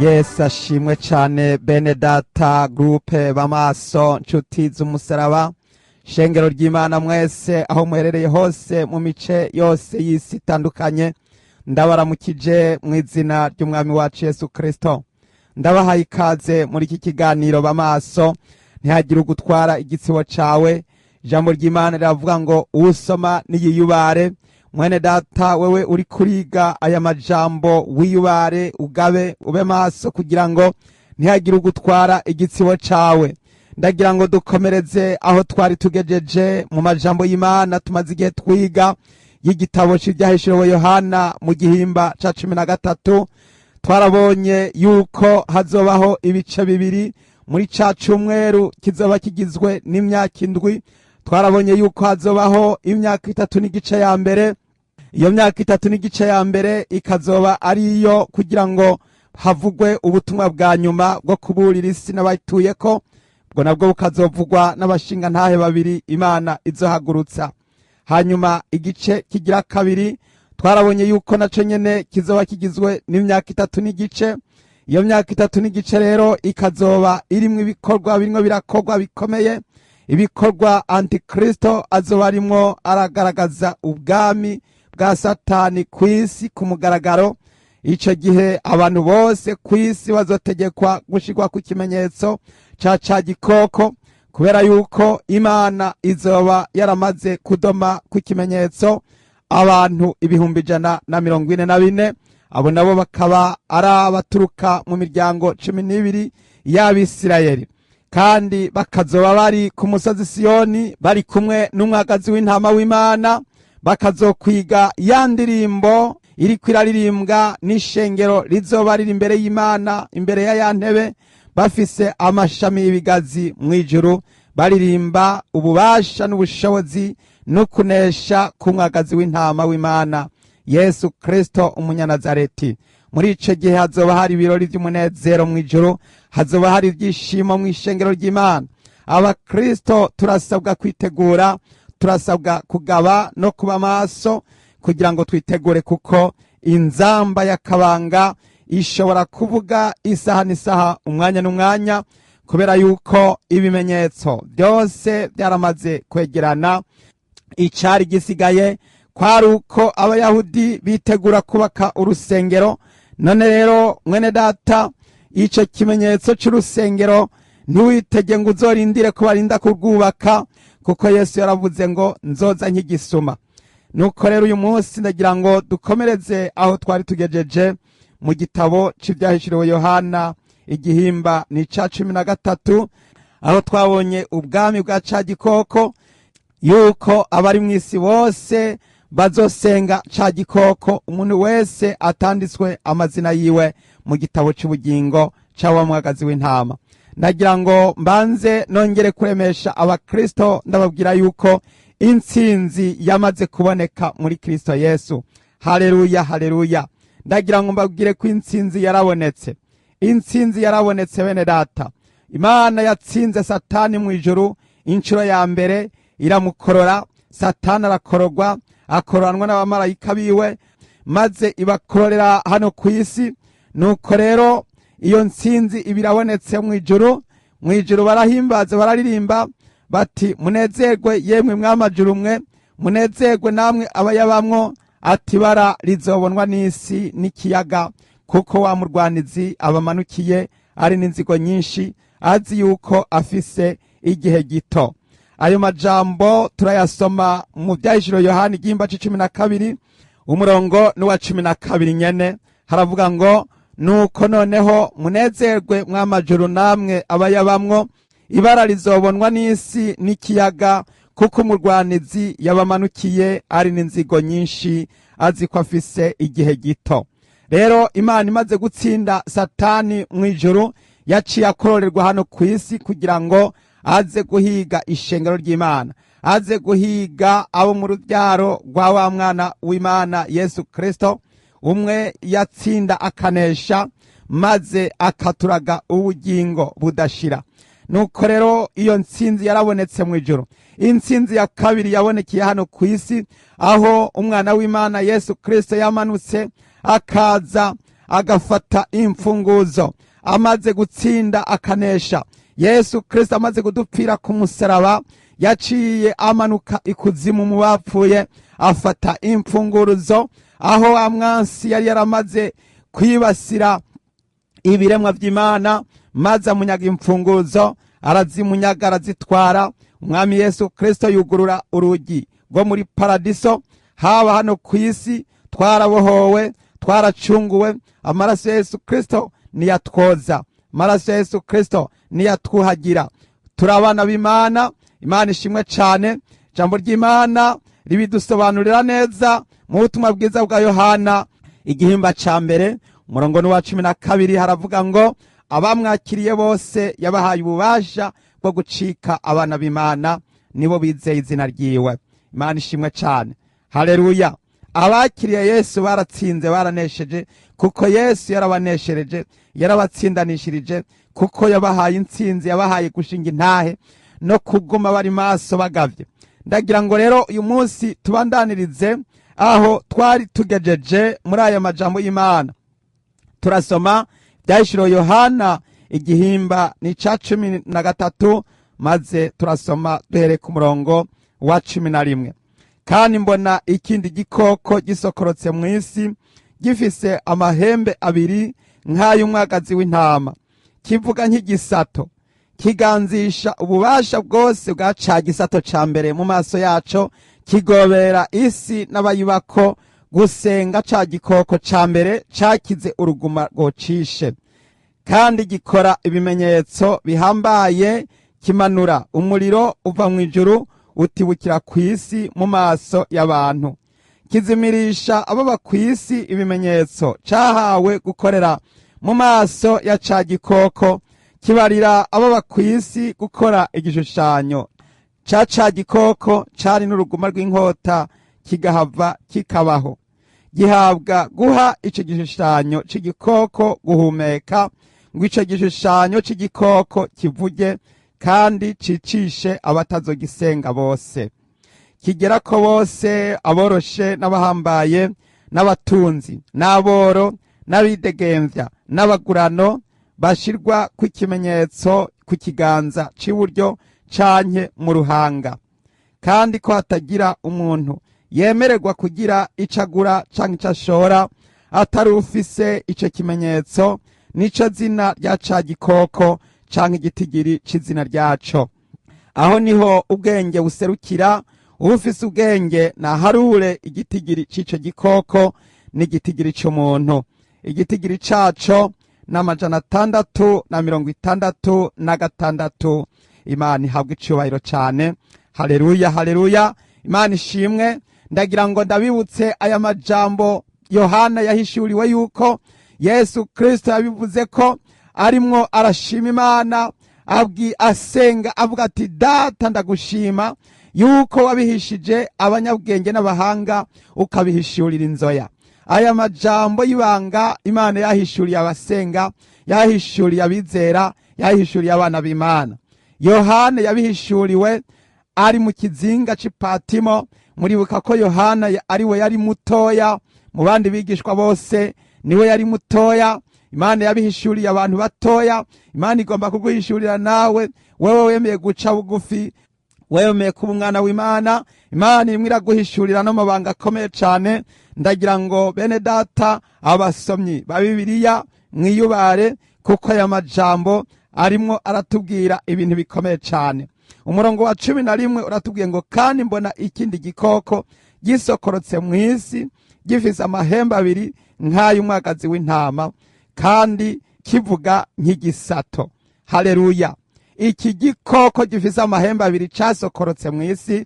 Yesu ashimwe cyane bene data groupe b'amaso nshuti z'umusaraba shengero ry'Imana mwese aho muherereye hose mu mice yose y'isi itandukanye ndabaramukije mu izina ry'umwami wacu Yesu Kristo ndabahaye ikaze muri iki kiganiro b'amaso ntihagire ugutwara igitsibo cawe ijambo ry'Imana riravuga ngo usoma niyiyubare mwene data wewe uri kuriga aya majambo wiyubare ugabe ube maso kugira ngo ntihagire ugutwara igitsibo cawe ndagira ngo dukomereze aho twari tugejeje mu majambo y'Imana tumaze igihe twiga y'igitabo cy'ibyahishuriwe Yohana mu gihimba ca 13 twarabonye yuko hazobaho ibice bibiri muri ca cumweru kizoba kigizwe n'imyaka indwi twarabonye yuko hazobaho imyaka 3 n'igice ya mbere iyo myaka 3 n'igice ya mbere ikazoba ari iyo kugira ngo havugwe ubutumwa bwa nyuma bwo kuburira isi n'abayituyeko bwo nabwo bukazovugwa n'abashinga ntahe babiri Imana izohagurutsa hanyuma igice kigira kabiri twarabonye yuko naco nyene kizoba kigizwe n'imyaka 3 n'igice iyo myaka 3 n'igice rero ikazoba irimwe ibikorwa birimwo birakorwa bikomeye ibikorwa antikristo azoba arimwo aragaragaza ubwami bwa Satani kwisi ku mugaragaro ico gihe abantu bose kwisi bazotegekwa gushirwa ku kimenyetso ca gikoko kubera yuko Imana izoba yaramaze kudoma ku kimenyetso abantu 144 abo nabo bakaba ari abaturuka mu miryango 12 y'Abisirayeli kandi bakazoba bari ku musozi Siyoni bari kumwe n'umwagazi w'intama w'Imana bakazokwiga ya ndirimbo iriko iraririmbwa n'ishengero rizoba riri imbere y'Imana imbere ya ntebe bafise amashami y'ibigazi mw'ijuru baririmba ububasha n'ubushobozi no kunesha ku mwagazi w'intama w'Imana Yesu Kristo umunyanazareti muri ico gihe hazoba hari ibirori by'umunezero mw'ijuru hazoba hari ibyishimo mw'ishengero ry'Imana abakristo turasabwa kwitegura turasabwa kugaba no kuba maso kugira ngo twitegure kuko inzamba yakabanga ishobora kuvuga isaha n'isaha umwanya n'umwanya kubera yuko ibimenyetso byose byaramaze kwegerana icari gisigaye kwari uko abayahudi bitegura kubaka urusengero none rero mwene data ico kimenyetso c'urusengero ntiwitege ngo uzorindire ko barinda kurwubaka kuko Yesu yaravuze ngo nzoza nk'igisuma nuko rero uyu munsi ndagira ngo dukomereze aho twari tugejeje mu gitabo cy'ibyahishuriwe Yohana igihimba ni ca 13 aho twabonye ubwami bwa ca gikoko yuko abari mw'isi bose bazosenga ca gikoko umuntu wese atanditswe amazina yiwe mu gitabo cy'ubugingo c'awa mwagazi w'intama nagira ngo mbanze nongere kuremesha abakristo ndababwira yuko intsinzi yamaze kuboneka muri Kristo Yesu haleluya haleluya ndagira ngo mbabwire ko intsinzi yarabonetse bene data Imana yatsinze Satani mu ijuru incuro ya mbere iramukorora Satani arakorogwa akororanwa n'abamarayika biwe maze ibakororera hano ku isi nuko rero iyo ntsinzi ibirabonetse mu ijuru barahimbaza bararirimba bati munezerwe yemwe mwamajuru mwe munezerwe namwe abayabamwo ati bara rizobonwa n'isi n'ikiyaga kuko wa murwanizi abamanukiye ari n'inzigo nyinshi azi yuko afise igihe gito ayo majambo turayasoma mu byahishuriwe Yohana igihimba c'12 umurongo n'uwa 12 nyene haravuga ngo nuko noneho munezerwe mwamajuru namwe abayabamwo ibara rizobonwa n'isi n'ikiyaga kuko umurwanizi yabamanukiye ari n'inzigo nyinshi azi ko afise igihe gito rero Imana imaze gutsinda Satani mw'ijuru yaciye akororerwa hano ku isi kugira ngo aze guhiga ishengero ry'Imana aze guhiga abo mu rubyaro rwa wa mwana w'Imana Yesu Kristo umwe yatsinda akanesha maze akaturaga ubugingo budashira nuko rero iyo ntsinzi yarabonetse mu ijuru intsinzi ya kabiri yabonekeye hano ku isi aho umwana w'Imana Yesu Kristo yamanutse akaza agafata imfunguzo, amaze gutsinda akanesha. Yesu Kristo amaze kudupfira ku musaraba, yaciye amanuka ikuzimu mu bapfuye, afata imfunguruzo aho amwansi yari yaramaze kwibasira ibiremwa vy'Imana, maze amunyaga imfunguzo, arazimunyaga, arazitwara. Umwami Yesu Kristo yugurura urugi rwo muri paradiso. Haba hano kw'isi twarabohowe, twaracunguwe. Amaraso ya Yesu Kristo niyatwoza, amaraso ya Yesu Kristo niyatwuhagira. Turi abana b'Imana. Imana ishimwe cane. Ijambo ry'Imana ribidusobanurira neza mu butumwa bwiza bwa Yohana igihimba ca mbere umurongo wa 12 haravuga ngo abamwakiriye bose yabahaye ububasha bwo gucika abana b'Imana, nibo bizeye izina ryiwe. Imana ishimwe cane. Haleluya. Abakiriye Yesu baratsinze, baranesheje, kuko Yesu yarabaneshereje, yarabatsindanishirije, kuko yabahaye intsinzi, yabahaye gushinga intahe no kuguma bari maso bagavye. Ndagira ngo rero uyu munsi tubandanirize aho twari tugejeje muri aya majambo y'Imana. Turasoma Byahishuro Yohana igihimba ni ca 13, maze turasoma duhere ku murongo wa 11. Kandi mbona ikindi gikoko gisokorotse mw'isi, gifise amahembe abiri nk'ay'umwagazi w'intama, kivuga nk'igisato, kiganzisha ububasha bwose bwa ca gisato ca mbere mu maso yaco, kigobera isi n'abayibako gusenga ca gikoko ca mbere cakize uruguma rwocishe. Kandi gikora ibimenyetso bihambaye, kimanura umuriro uva mw'ijuru utibukira kw'isi mu maso y'abantu. Kizimirisha ababa kw'isi ibimenyetso cahawe gukorera mu maso ya ca gikoko, kibarira ababa kw'isi gukora igishushanyo ca gikoko cari n'uruguma rw'inkota, kigahava kikabaho. Gihabwa guha ico gishushanyo c'igikoko guhumeka, ngo ico gishushanyo c'igikoko kivuge kandi cicishe abatazogisenga bose. Kigera ko bose, aboroshe n'abahambaye, n'abatunzi, n'aboro, n'abidegemvya, n'abagurano, bashirwa kw'ikimenyetso ku kiganza c'iburyo canke mu ruhanga. Kandi ko hatagira umuntu yemererwa kugira ico agura canke ico ashora atari ufise ico kimenyetso nico zina rya ca gikoko canke igitigiri c'izina ryaco. Aho niho ubwenge buserukira. Ufise ubwenge naharure igitigiri c'ico gikoko n'igitigiri c'umuntu. Igitigiri caco n'666. Imana ihabwa icubahiro cane. Haleluya, haleluya. Imana ishimwe. Ndagira ngo ndabibutse aya majambo Yohana yahishuriwe yuko Yesu Kristo yabivuze ko arimwo arashima Imana, asenga avuga ati, Data ndagushima yuko wabihishije abanyabwenge n'abahanga, ukabihishurira inzoya. Aya majambo y'ibanga Imana yahishuriye abasenga, yahishuriye abizera, yahishuriye abana b'Imana. Yohana yabihishuriwe ari mu kizinga c'Ipatimo. Muribuka ko Yohana ariwe yari mutoya mu bandi bigishwa bose, niwe yari mutoya. Imana yabihishuriye abantu batoya. Imana igomba kuguhishurira nawe, wewe wemeye guca bugufi, wemeye kuba umwana w'Imana. Imana imwe iraguhishurira no mabanga akomeye cane. Ndagira ngo bene data, abasomyi ba Bibiliya, mwiyubare, kuko aya majambo arimwo aratubwira ibintu bikomeye cane. Umurongo wa 11 uratubwiye ngo, kandi mbona ikindi gikoko gisokorotse mw'isi, gifise amahembe abiri nk'ay'umwagazi w'intama, kandi kivuga nk'igisato. Haleluya. Iki gikoko gifise amahembe abiri casokorotse mw'isi,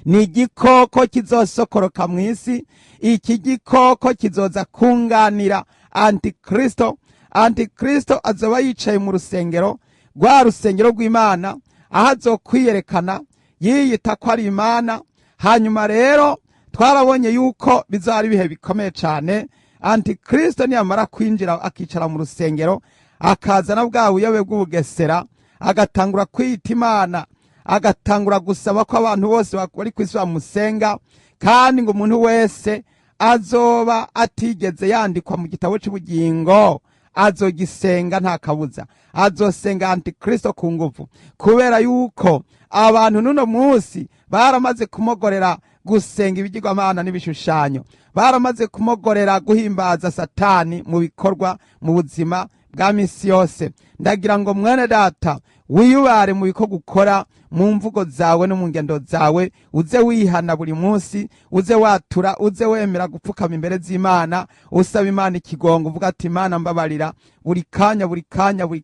ni igikoko kizosokoroka mw'isi. Iki gikoko kizoza kunganira Antikristo. Antikristo azoba yicaye mu rusengero, rwa rusengero rw'Imana, aho azokwiyerekana yiyita ko ari Imana. Hanyuma rero twarabonye yuko bizari ibihe bikomeye cane. Antikristo niyamara kwinjira akicara mu rusengero, akazana bwa buyobe bw'ubugesera, agatangura kwiyita Imana, agatangura gusaba ko abantu bose bari kw'isi bamusenga, kandi ngo umuntu wese azoba atigeze yandikwa mu gitabo cy'ubugingo azogisenga nta kabuza, azosenga antikristo ku nguvu, kubera yuko abantu n'uno munsi baramaze kumogorera gusenga ibigirwamana n'ibishushanyo, baramaze kumogorera guhimbaza satani mu bikorwa mu buzima bwa misi yose. Ndagira ngo mwene data wiyubare mu bikorwa ukora, mu mvugo zawe no mu ngendo zawe, uze wihana buri munsi, uze watura, uze wemera gupfukama imbere z'Imana, usaba Imana ikigongo, uvuga ati Imana mbabarira buri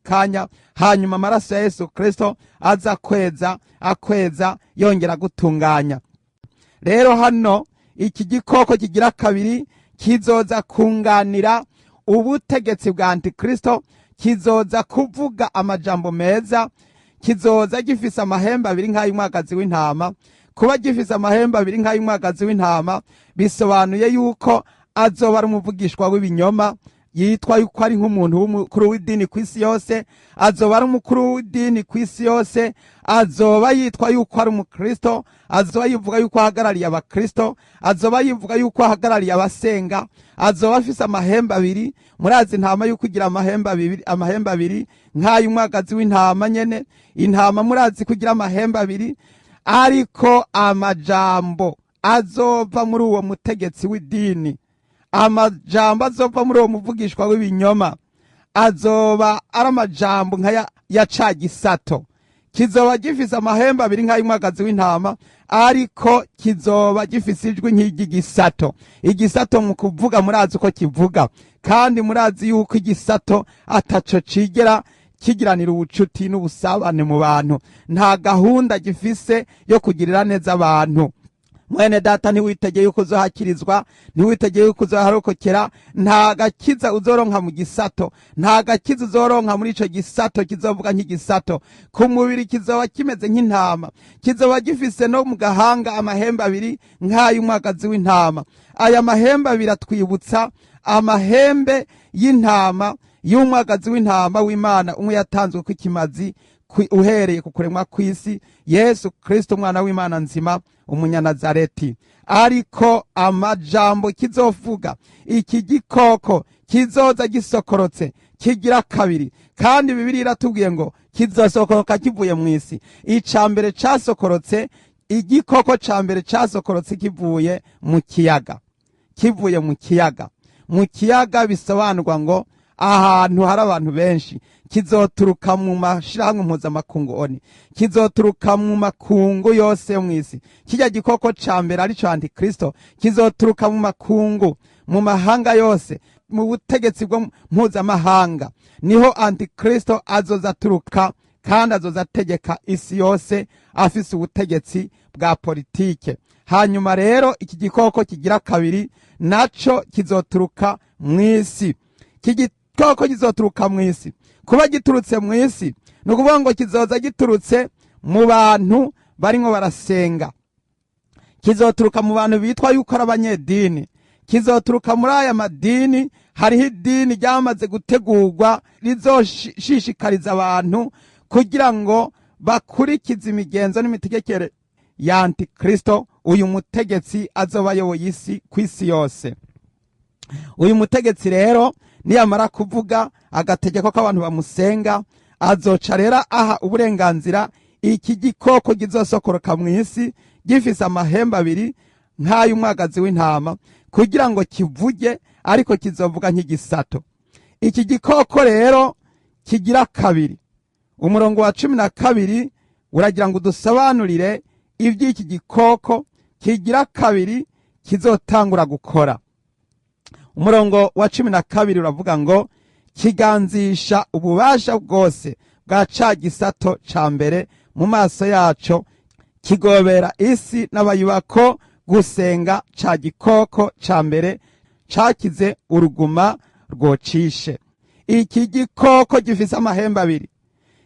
kanya, hanyuma amaraso ya Yesu Kristo aza akweza yongera gutunganya. Rero hano iki gikoko kigira kabiri kizoza kunganira ubutegetsi bwa antikristo, kizoza kuvuga amajambo meza, kizoza gifise amahembe abiri nk'ay'umwagazi w'intama. Kuba gifise amahembe abiri nk'ay'umwagazi w'intama bisobanuye yuko azoba ari umuvugishwa w'ibinyoma, yitwa yuko ari nk'umuntu w'umukuru w'idini kw'isi yose, azoba ari umukuru w'idini kw'isi yose, azoba yitwa yuko ari umukristo, azoba yivuga yuko ahagarariye abakristo, azoba yivuga yuko ahagarariye abasenga, azoba afise amahembe abiri. Murazi intama yuko igira amahembe abiri nk'ay'umwagazi w'intama nyene. Intama murazi kugira amahembe abiri, ariko amajambo azova muri uwo mutegetsi w'idini, amajambo azova muri uwo muvugishwa w'ibinyoma, azoba ari amajambo nk'aya ya ca gisato. Kizoba gifise amahembe abiri nk'ay'umwagazi w'intama, ariko kizoba gifise ijwi nk'iry'igisato. Igisato mu kuvuga murazi uko kivuga, kandi murazi yuko igisato ataco cigera kigiranira ubucuti n'ubusabane mu bantu, nta gahunda gifise yo kugirira neza abantu. Mwene data ntiwitegeye yuko uzohakirizwa, ntiwitegeye yuko uzoharokokera, nta gakiza uzoronka mu gisato, nta gakiza uzoronka muri ico gisato kizovuga nk'igisato. Ku mubiri kizoba kimeze nk'intama, kizoba gifise no mu gahanga amahembe abiri nk'ay'umwagazi w'intama. Aya mahembe abiri atwibutsa amahembe y'intama y'umwagazi w'intama w'Imana, umwe yatanzwe kw'ikimazi uhereye ku kuremwa kw'isi, Yesu Kristo umwana w'Imana nzima, umunyanazareti. Ariko amajambo kizovuga, iki gikoko kizoza gisokorotse kigira kabiri, kandi Bibiliya iratubwiye ngo kizosokoroka kivuye mw'isi. Icambere casokorotse, igikoko cambere casokorotse kivuye mu kiyaga, kivuye mu kiyaga. Mu kiyaga bisobanurwa ngo ahantu hari abantu benshi. Kizoturuka mu mashirahamwe mpuzamakungu ONU, kizoturuka mu makungu yose yo mw'isi. Kirya gikoko ca mbere arico antikristo kizoturuka mu makungu, mu mahanga yose, mu butegetsi bwo mpuzamahanga. Niho antikristo azoza aturuka, kandi azoza ategeka isi yose afise ubutegetsi bwa politike. Hanyuma rero iki gikoko kigira kabiri naco kizoturuka mw'isi. Iki gikoko kizoturuka mw'isi. Kuba giturutse mw'isi ni ukuvuga ngo kizoza giturutse mu bantu barimwo barasenga, kizoturuka mu bantu bitwa yuko ari abanyedini, kizoturuka muri aya madini. Hariho idini ryamaze gutegurwa rizoshishikariza abantu kugira ngo bakurikize imigenzo n'imitegekere ya antikristo, uyu mutegetsi azoba ayoboye isi kw'isi yose. Uyu mutegetsi rero niyamara kuvuga agategeko ko abantu bamusenga, azoca rero aha uburenganzira iki gikoko kizosokoroka mw'isi gifise amahembe abiri nk'ay'umwagazi w'intama, kugira ngo kivuge, ariko kizovuga nk'igisato. Iki gikoko rero kigira kabiri, umurongo wa 12 uragira ngo dusobanurire ivy'iki gikoko kigira kabiri kizotangura gukora. Umurongo wa 12 uravuga ngo kiganzisha ububasha bwose bwa ca gisato ca mbere mu maso yaco, kigobera isi n'abayibako gusenga ca gikoko ca mbere cakize uruguma rwocishe. Iki gikoko gifise amahembe abiri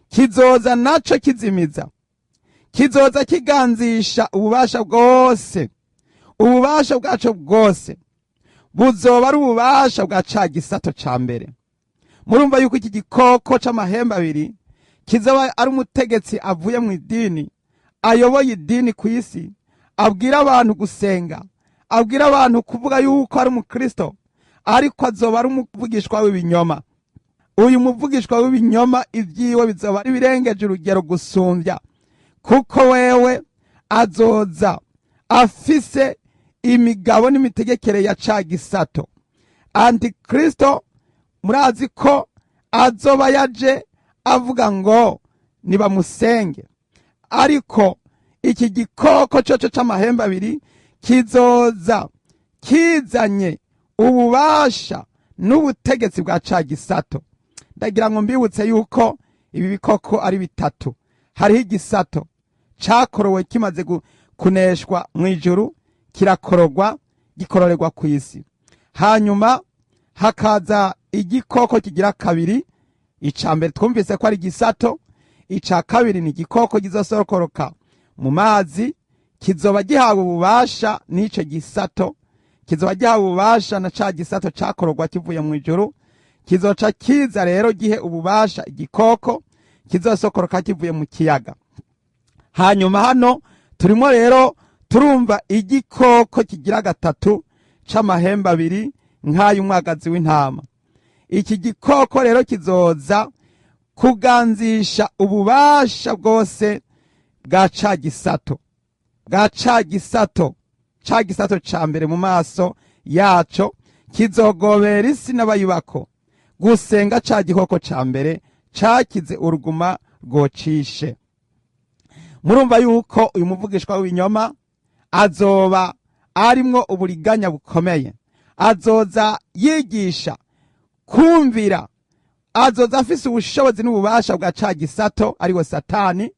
kizoza naco kizimiza, kizoza kiganzisha ububasha bwose. Ububasha bwaco bwose buzoba ari ububasha bwa ca gisato ca mbere. Murumva yuko iki gikoko c'amahembe abiri kizoba ari umutegetsi avuye mu idini, ayoboye idini kw'isi, abwira abantu gusenga, abwira abantu kuvuga yuko ari umukristo ariko azoba ari umuvugishwa w'ibinyoma. Uyu muvugishwa w'ibinyoma ivyiwe bizoba ari birengeje urugero gusumbya, kuko wewe azoza afise imigabo n'imitegekere ya ca gisato. Antikristo murazi ko azoba yaje avuga ngo nibamusenge, ariko iki gikoko coco c'amahembe abiri kizoza kizanye ububasha n'ubutegetsi bwa ca gisato. Ndagira ngo mbibutse yuko ibi bikoko ari bitatu. Hariho igisato cakorowe kimaze kuneshwa mw'ijuru, kirakorogwa gikororerwa kw'isi. Hanyuma hakaza igikoko kigira kabiri. Ica mbere twumvise ko ari igisato, ica kabiri ni igikoko kizosorokoroka mu mazi, kizoba gihawe ububasha n'ico gisato, kizoba gihawe ububasha na ca gisato cakorogwa kivuye mw'ijuru. Kizoca kiza rero gihe ububasha igikoko kizosokoroka kivuye mu kiyaga. Hanyuma hano turimo rero turumva igikoko kigira gatatu c'amahembe abiri nk'ay'umwagazi w'intama. Iki gikoko rero kizoza kuganzisha ububasha bwose bwa ca gisato, ca gisato ca mbere mu maso yaco. Kizogobera isi n'abayibako gusenga ca gikoko ca mbere cakize uruguma rwocishe. Murumva yuko uyu muvugishwa w'ibinyoma azoba arimwo uburiganya bukomeye. Azoza yigisha kumvira, azoza afise ubushobozi n'ububasha bwa ca gisato ariwe Satani.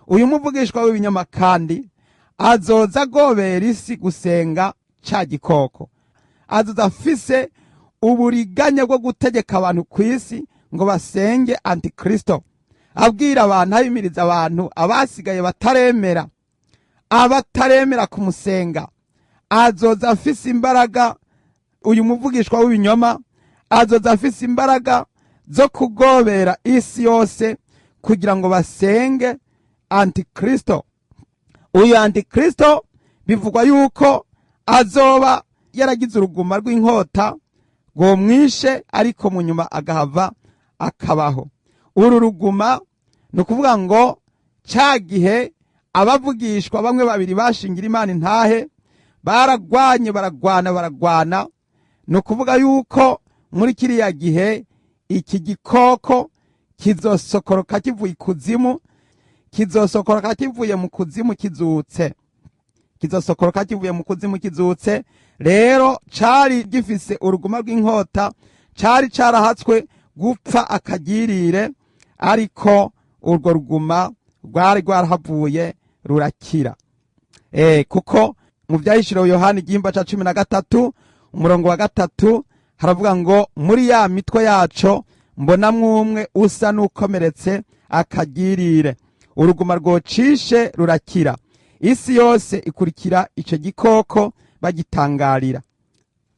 Uyu muvugishwa w'ibinyoma kandi azoza agobera isi gusenga ca gikoko. Azoza afise uburiganya bwo gutegeka abantu kw'isi ngo basenge Antikristo, abwira abantu, abimiriza abantu abasigaye abataremera kumusenga. Azoza afise imbaraga, uyu muvugishwa w'ibinyoma azoza afise imbaraga zo kugobera isi yose kugira ngo basenge Antikristo. Uyu Antikristo bivugwa yuko azoba yaragize uruguma rw'inkota ngo mwishe, ariko mu nyuma agahava akabaho. Uru ruguma ni ukuvuga ngo ca gihe abavugishwa bamwe babiri bashingira Imana intahe, baragwana. Ni ukuvuga yuko muri kiriya gihe iki gikoko kizosokoroka kivuye ikuzimu, kizosokoroka kivuye mu kuzimu kizutse. Kizosokoroka kivuye mu kuzimu kizutse. Rero cari gifise uruguma rw'inkota, cari carahatswe gupfa akagirire, ariko urwo ruguma rwari rwarahavuye rurakira. Kuko mu vyahishuriwe Yohana igihimba ca 13 umurongo wa 3 haravuga ngo muri ya mitwe yaco mbonamwo umwe usa n'ukomeretse akagirire, uruguma rwocishe rurakira. Isi yose ikurikira ico gikoko bagitangarira.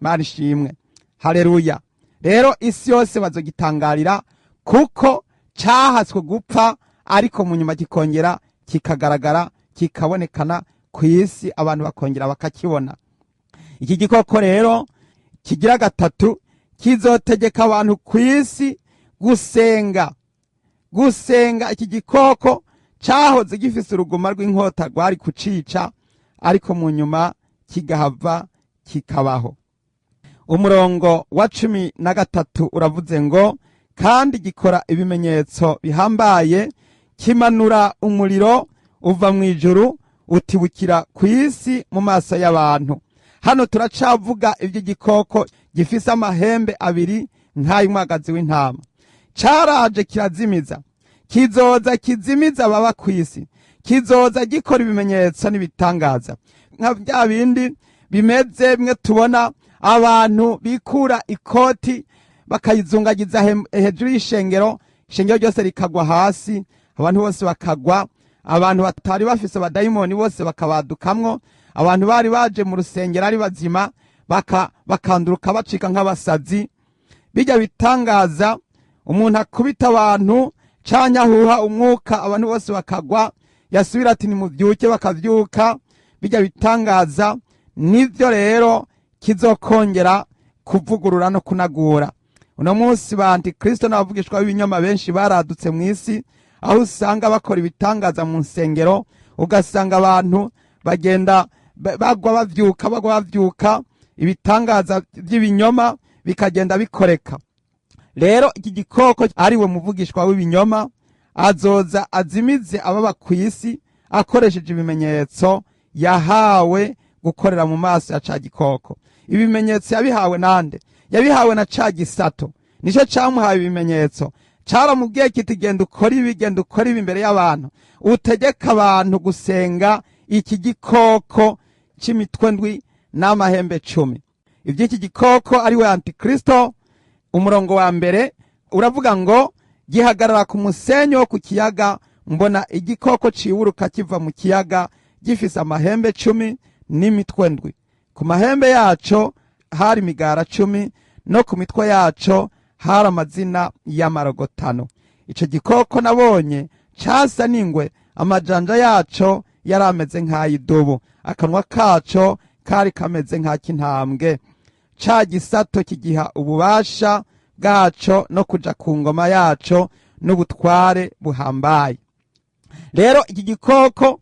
Mana ishimwe, haleluya. Rero isi yose bazogitangarira kuko cahatswe gupfa, ariko mu nyuma kikongera kikagaragara, kikabonekana kw'isi, abantu bakongera bakakibona. Iki gikoko rero kigira gatatu kizotegeka abantu kw'isi gusenga. Iki gikoko cahoze gifise uruguma rw'inkota rwari kucica, ariko mu nyuma kigahava kikabaho. Umurongo wa 13 uravuze ngo kandi gikora ibimenyetso bihambaye, kimanura umuriro uva mw'ijuru utibukira kw'isi mu maso y'abantu. Hano turacavuga ivy'igikoko gifise amahembe abiri nk'ay'umwagazi w'intama. Caraje kirazimiza, kizoza kizimiza baba kw'isi, kizoza gikora ibimenyetso n'ibitangaza nka bya bindi bimeze bimwe tubona abantu bikura ikoti bakayizungagiza hejuru y'ishengero, ishengero ryose rikagwa hasi, abantu bose bakagwa, abantu batari bafise abadayimoni bose bakabadukamwo, abantu bari baje mu rusengero ari bazima bakanduruka bacika nk'abasazi. Bijya bitangaza, umuntu akubita abantu canyahuha umwuka, abantu bose bakagwa, yasubira ati nimuvyuke bakavyuka. Bijya bitangaza nivyo rero kizokongera kuvugurura no kunagura. Uno munsi ba antikristo n'abavugishwa b'ibinyoma benshi baradutse mu isi, aho usanga bakora ibitangaza mu nsengero, ugasanga abantu bagenda bagwa bavyuka ibitangaza by'ibinyoma bikagenda bikoreka. Rero iki gikoko ari we muvugishwa w'ibinyoma azoza azimize ababa kw'isi akoresheje ibimenyetso yahawe gukorera mu maso ya ca gikoko. Ibimenyetso yabihawe nande? Yabihawe na ca gisato. Nico camuhaye ibimenyetso, caramubwiye kiti genda ukora ibi imbere y'abantu, utegeka abantu gusenga iki gikoko c'imitwe ndwi n'amahembe 10. Ivy'iki gikoko ari we antikristo, umurongo wa mbere uravuga ngo gihagarara ku musenyi wo ku kiyaga, mbona igikoko ciburuka kiva mu kiyaga gifise amahembe 10 n'imitwe ndwi. Ku mahembe yaco hari imigara 10, no ku mitwe yaco hari amazina y'amarogotano. Ico gikoko nabonye casa n'ingwe, amajanja yaco yari ameze nk'ay'idubu, akanwa kaco kari kameze nk'ak'intambwe. Ca gisato kigiha ububasha bwaco no kuja ku ngoma yaco n'ubutware buhambaye. Rero iki gikoko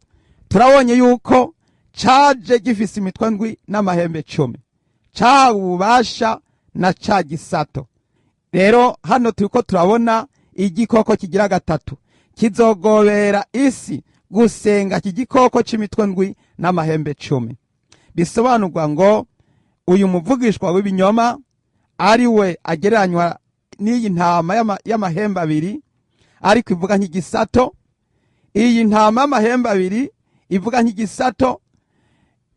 turabonye yuko caje gifise imitwe ndwi n'amahembe 10, cahawe ububasha na ca gisato. Rero hano turiko turabona igikoko kigira gatatu kizogobera isi gusenga iki gikoko c'imitwe ndwi n'amahembe 10. Bisobanurwa ngo uyu muvugishwa w'ibinyoma ari we agereranywa n'iyi ntama y'amahembe 2 ariko ivuga nk'igisato. Iyi ntama y'amahembe 2 ivuga nk'igisato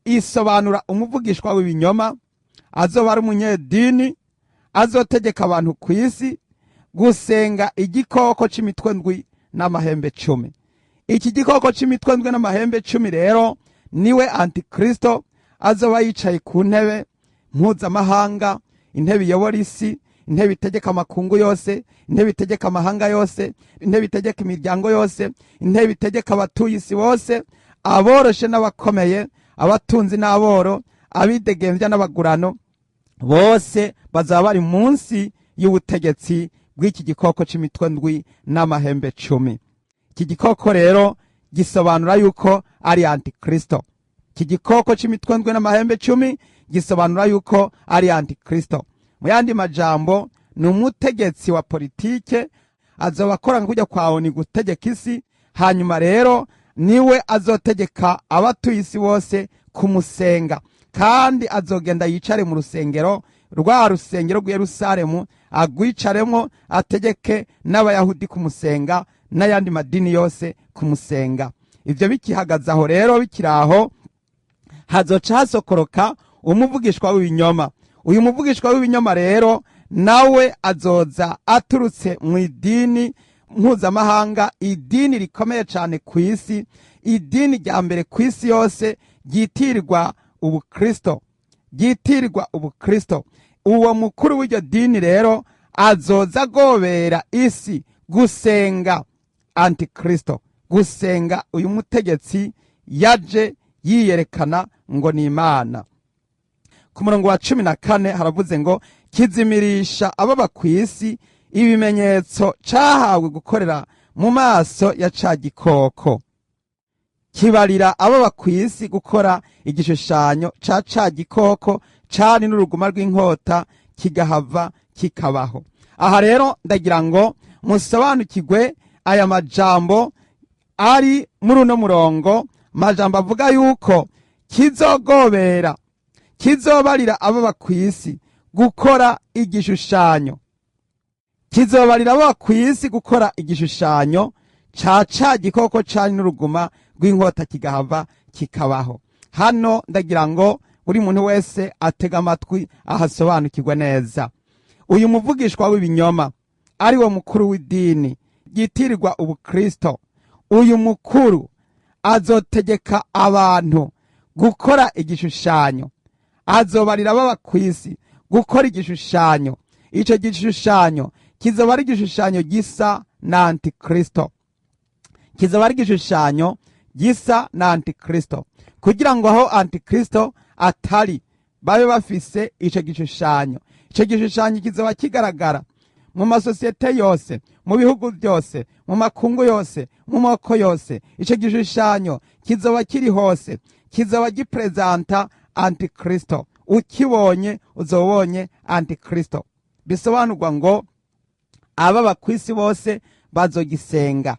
isobanura umuvugishwa w'ibinyoma azoba ari umunyedini, azotegeka abantu ku isi gusenga igikoko c'imitwe ndwi n'amahembe 10. Iki gikoko c'imitwe ndwi n'amahembe 10 rero niwe antikristo, azoba yicaye ku ntebe mpuzamahanga, intebe iyobora isi, intebe itegeka amakungu yose, intebe itegeka amahanga yose, intebe itegeka imiryango yose, intebe itegeka abatuye isi bose, aboroshe n'abakomeye, abatunzi n'aboro, abidegemvya n'abagurano, bose bazaba bari munsi y'ubutegetsi bw'iki gikoko c'imitwe ndwi n'amahembe 10. Iki gikoko rero gisobanura yuko ari antikristo. Iki gikoko c'imitwe ndwi n'amahembe 10 gisobanura yuko ari antikristo. Mu yandi majambo ni umutegetsi wa politike, azoba akora nk'ujya kwa ONU gutegeka isi, hanyuma rero niwe azotegeka abatuye isi bose kumusenga, kandi azogenda yicare mu rusengero, rwa rusengero rw'i Yerusalemu, agwicaremwo ategeke n'abayahudi kumusenga n'ayandi madini yose kumusenga. Ivyo bikihagaze aho rero, bikiraho hazoca hasokoroka umuvugishwa w'ibinyoma. Uyu muvugishwa w'ibinyoma rero nawe azoza aturutse mu idini mpuzamahanga, idini rikomeye cyane ku isi, idini rya mbere ku isi yose ryitirirwa ubukristo. Uwo mukuru w'iryo dini rero azoza agobera isi gusenga antikristo, gusenga uyu mutegetsi yaje yiyerekana ngo ni Imana. Ku murongo wa 14 haravuze ngo kizimirisha ababa kw'isi ibimenyetso cahawe gukorera mu maso ya ca gikoko, kibarira ababa kw'isi gukora igishushanyo ca ca gikoko cari n'uruguma rw'inkota kigahava kikabaho. Aha rero ndagira ngo musobanukirwe aya majambo ari muri uno murongo, majambo avuga yuko kizobarira ababa kw'isi gukora igishushanyo, kizobarira ababa kw'isi gukora igishushanyo ca ca gikoko cari n'uruguma rw'inkota kigahava kikabaho. Hano ndagira ngo buri muntu wese atega amatwi ahasobanukirwe neza. Uyu muvugishwa w'ibinyoma ari wo mukuru w'idini ryitirirwa ubukristo, uyu mukuru azotegeka abantu gukora igishushanyo, azobarira ababa kw'isi gukora igishushanyo. Ico gishushanyo kizoba ari igishushanyo gisa na antikristo, kizoba ari igishushanyo gisa na antikristo, kugira ngo aho antikristo atari babe bafise ico gishushanyo. Ico gishushanyo kizoba kigaragara mu masosiyete yose, mu bihugu byose, mu makungu yose, mu moko yose. Ico gishushanyo kizoba kiri hose, kizoba gipresenta antikristo. Ukibonye uzobonye antikristo. Bisobanurwa ngo aba kwisi bose bazogisenga.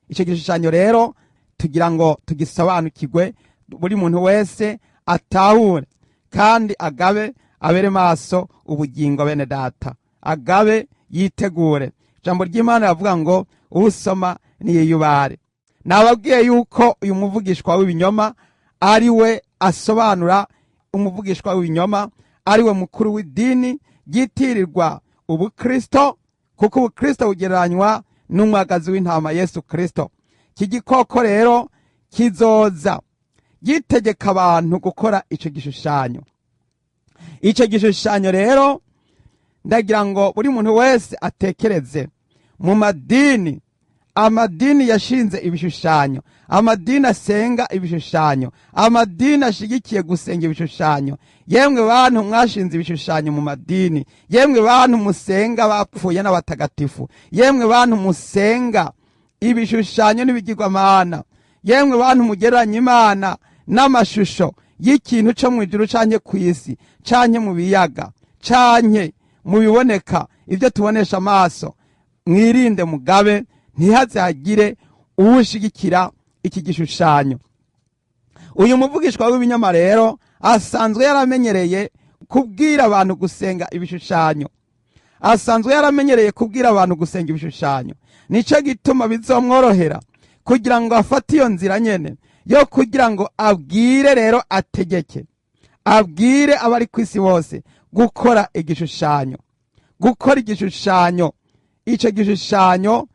Ico gishushanyo rero tugira ngo tugisobanukirwe, buri muntu wese atahure kandi agabe abere maso ubugingo bene data, agabe yitegure. Ijambo ry'Imana ravuga ngo usoma niyiyubare. Nababwiye yuko uyu muvugishwa w'ibinyoma ari we asobanura umuvugishwa w'ibinyoma, ari we mukuru w'idini ryitirirwa ubukristo, kuko ubukristo bugereranywa n'umwagazi w'intama Yesu Kristo. Iki gikoko rero kizoza gitegeka abantu gukora ico gishushanyo. Ico gishushanyo rero ndagira ngo buri muntu wese atekereze mu madini. Amadini yashinze ibishushanyo, amadini asenga ibishushanyo, amadini ashigikiye gusenga ibishushanyo. Yemwe bantu mwashinze ibishushanyo mu madini, yemwe bantu musenga bapfuye n'abatagatifu, yemwe bantu musenga ibishushanyo n'ibigirwamana, yemwe bantu mugereranya Imana n'amashusho y'ikintu cyo mu ijuru canke kw'isi, canke mu biyaga, canke mu biboneka ibyo tubonesha amaso. Mwirinde mugabe ntihaze hagire uwushigikira iki gishushanyo. Uyu muvugishwa w'ibinyoma rero asanzwe yaramenyereye kubwira abantu gusenga ibishushanyo, asanzwe yaramenyereye kubwira abantu gusenga ibishushanyo. Nico gituma bizomworohera kugira ngo afate iyo nzira nyene yo kugira ngo abwire rero ategeke, abwire abari kw'isi bose gukora igishushanyo, gukora igishushanyo. Ico gishushanyo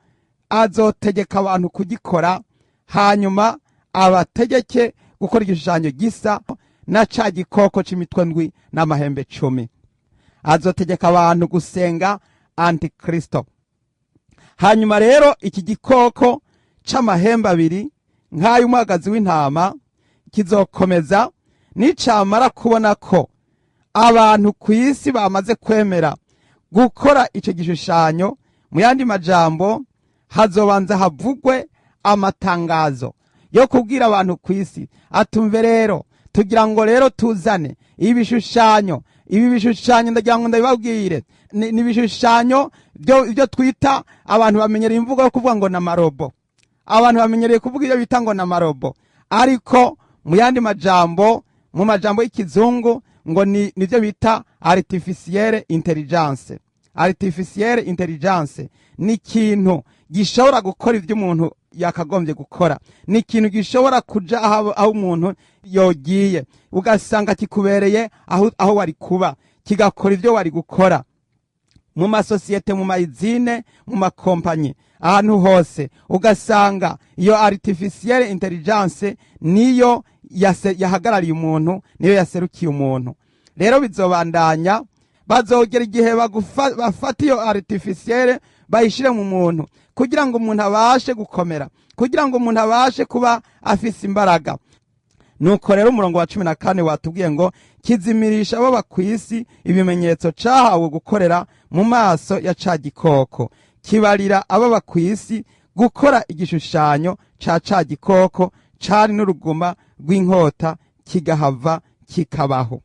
azotegeka abantu kugikora, hanyuma abategeke gukora igishushanyo gisa na ca gikoko c'imitwe ndwi n'amahembe 10. Azotegeka abantu gusenga antikristo. Hanyuma rero iki gikoko c'amahembe 2 nk'ay'umwagazi w'intama kizokomeza nicamara kubona ko abantu kw'isi bamaze kwemera gukora ico gishushanyo. Mu yandi majambo, hazobanza havugwe amatangazo yo kubwira abantu kw'isi atumve rero tugira ngo rero tuzane ibishushanyo. Ibi bishushanyo ndagira ngo ndabibabwire ni ibishushanyo byo twita, abantu bamenyereye imvugo yo kuvuga ngo n'amarobo, abantu bamenyereye kuvuga ibyo bita ngo n'amarobo, ariko mu yandi majambo, mu majambo y'ikizungu ngo nivyo bita artificielle intelligence. Artificielle intelligence ni ikintu gishobora gukora ibyo umuntu yakagombye gukora, ni ikintu gishobora kuja aho umuntu yogiye, ugasanga kikubereye aho wari kuba, kigakora ibyo wari gukora. Mu masosiyete, mu mayizine, mu makompanyi, ahantu hose ugasanga iyo artificielle intelligence niyo yahagarariye umuntu, niyo yaserukiye umuntu. Rero bizobandanya, bazogera igihe bafata iyo artificielle bayishire mu muntu kugira ngo umuntu abashe gukomera, kugira ngo umuntu abashe kuba afise imbaraga. Nuko rero umurongo wa 14 watubwiye ngo kizimirisha abo bakwisi ibimenyetso cahawe gukorera mu maso ya ca gikoko, kibarira abo bakwisi gukora igishushanyo ca gikoko cari n'uruguma rw'inkota kigahava kikabaho.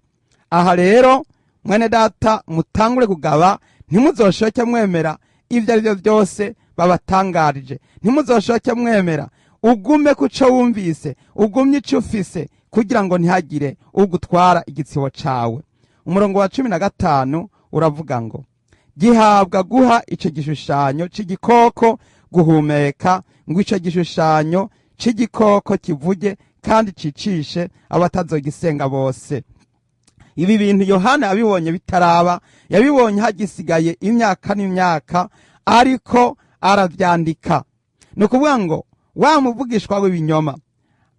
Aha rero mwene data mutangure kugaba, ntimuzoshoke mwemera ivyo ari byo byose babatangarije, ntimuzoshoke mwemera, ugume kuco wumvise, ugumye ico ufise kugira ngo ntihagire ugutwara igitsibo cawe. Umurongo wa 15 uravuga ngo gihabwa guha ico gishushanyo c'igikoko guhumeka, ngo ico gishushanyo c'igikoko kivuge kandi cicishe abatazogisenga bose. Ibi bintu Yohana yabibonye bitaraba, yabibonye hagisigaye imyaka n'imyaka, ariko aravyandika. No kuvuga ngo wa muvugishwa w'ibinyoma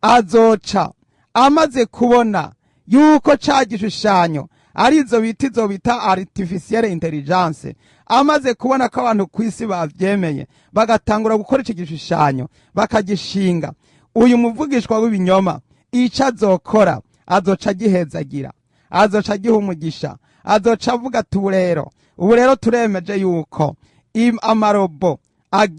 azoca amaze kubona yuko ca gishushanyo arizo bita artificielle intelligence, amaze kubona ko abantu kw'isi bavyemeye bagatangura gukora ico gishushanyo bakagishinga. Uyu muvugishwa w'ibinyoma ico azokora, azoca agihezagira, azoca agiha umugisha, azoca avuga ati ubu rero turemeje yuko amarobo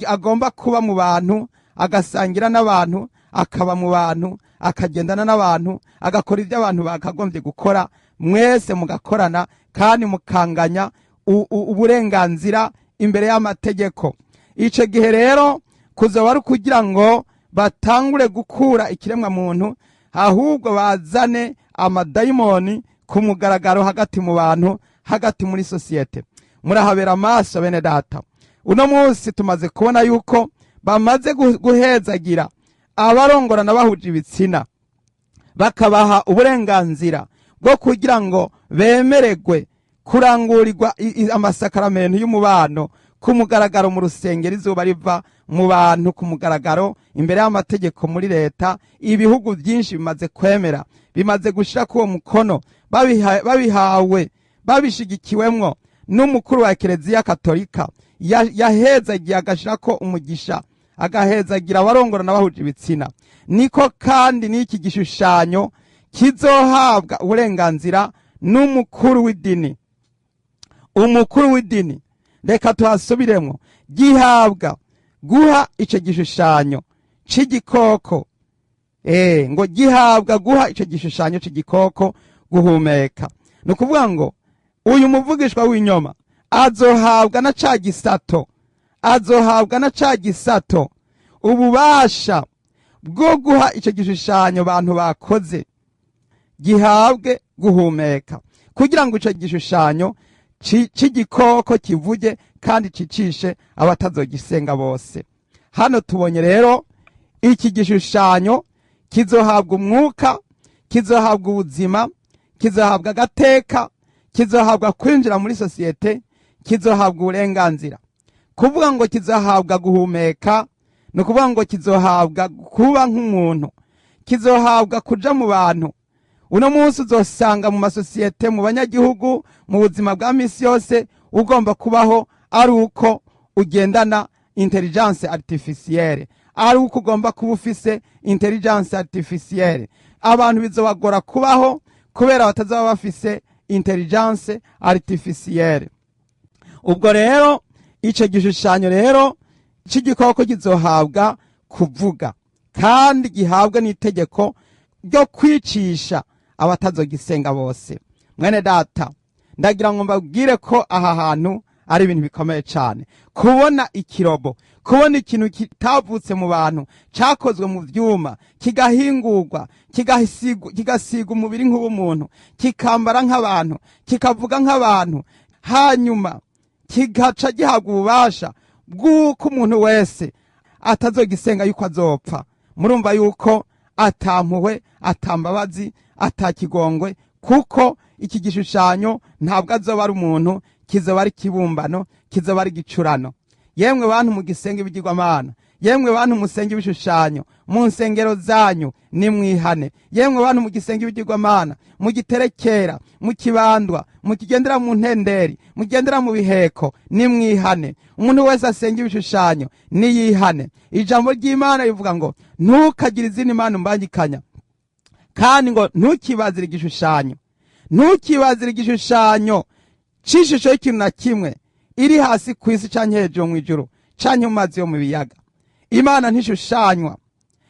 agomba kuba mu bantu, agasangira n'abantu, akaba mu bantu, akagendana n'abantu, agakora ibyo abantu bakagombye gukora, mwese mugakorana kandi mukanganya uburenganzira imbere y'amategeko. Ico gihe rero kuzoba ari kugira ngo batangure gukura ikiremwa muntu, ahubwo bazane amadayimoni ku mugaragaro hagati mu bantu, hagati muri sosiyete. Murahabera amaso bene data. Uno munsi tumaze kubona yuko bamaze guhezagira abarongorana bahuje ibitsina, bakabaha uburenganzira bwo kugira ngo bemererwe kurangurirwa amasakaramentu y'umubano ku mugaragaro mu rusengero, izuba riva mu bantu ku mugaragaro imbere y'amategeko muri leta. Ibihugu byinshi bimaze kwemera, bimaze gushira ku mukono, babihawe babishigikiwemwo n'umukuru wa Ekereziya Katolika, yahezagiye agashirako umugisha, agahezagira abarongorana bahuje ibitsina. Niko kandi n'iki gishushanyo kizohabwa uburenganzira n'umukuru w'idini. Umukuru w'idini, reka tuhasubiremwo, gihabwa guha ico gishushanyo c'igikoko, ngo gihabwa guha ico gishushanyo c'igikoko guhumeka. Ni ukuvuga ngo uyu muvugishwa w'inyoma azohabwa na ca gisato, azohabwa na ca gisato ububasha bwo guha ico gishushanyo bantu bakoze, gihabwe guhumeka, kugira ngo ico gishushanyo c'igikoko kivuge kandi cicishe abatazogisenga bose. Hano tubonye rero iki gishushanyo kizohabwa umwuka, kizohabwa ubuzima, kizohabwa agateka, kizohabwa kwinjira muri sosiyete, kizohabwa uburenganzira. Kuvuga ngo kizohabwa guhumeka, no kuvuga ngo kizohabwa kuba nk'umuntu, kizohabwa kuja mu bantu. Uno munsi uzosanga mu masosiyete, mu banyagihugu, mu buzima bwa misi yose, ugomba kubaho ari uko ugendana intelligence artificielle, ari uko ugomba kuba ufise intelligence artificielle. Abantu bizobagora kubaho kubera batazaba bafise intelligence artificielle. Ubwo rero ico gishushanyo rero c'igikoko kizohabwa kuvuga, kandi gihabwa n'itegeko ryo kwicisha abatazogisenga bose. Mwene data, ndagira ngo mbabwire ko aha hantu ari ibintu bikomeye cyane. Kubona ikirobo, kubona ikintu kitavutse mu bantu, cakozwe mu vyuma, kigahingurwa, kigasiga umubiri nk'uw'umuntu, kikambara nk'abantu, kikavuga nk'abantu, hanyuma kigaca gihabwa ububasha bw'uko umuntu wese atazogisenga yuko azopfa. Murumva yuko atampuhwe, atambabazi, atakigongwe, kuko iki gishushanyo ntabwo azoba ari umuntu, kizoba ari kibumbano, kizoba ari gicurano. Yemwe bantu mugisenga ibigirwamana, yemwe bantu musenga ibishushanyo mu nsengero zanyu, nimwihane. Yemwe bantu mugisenga ibigirwamana, mugiterekera, mukibandwa, mukigendera mu ntenderi, mugendera mu biheko, nimwihane. Umuntu wese asenga ibishushanyo niyihane. Ijambo ry'Imana rivuga ngo ntukagire izindi mana umbangikanya, kandi ngo ntukibazire igishushanyo. Ntukibazire igishushanyo c'ishusho y'ikintu na kimwe iri hasi ku isi canke hejuru mu ijuru canke mu mazi yo mu biyaga. Imana ntishushanywa.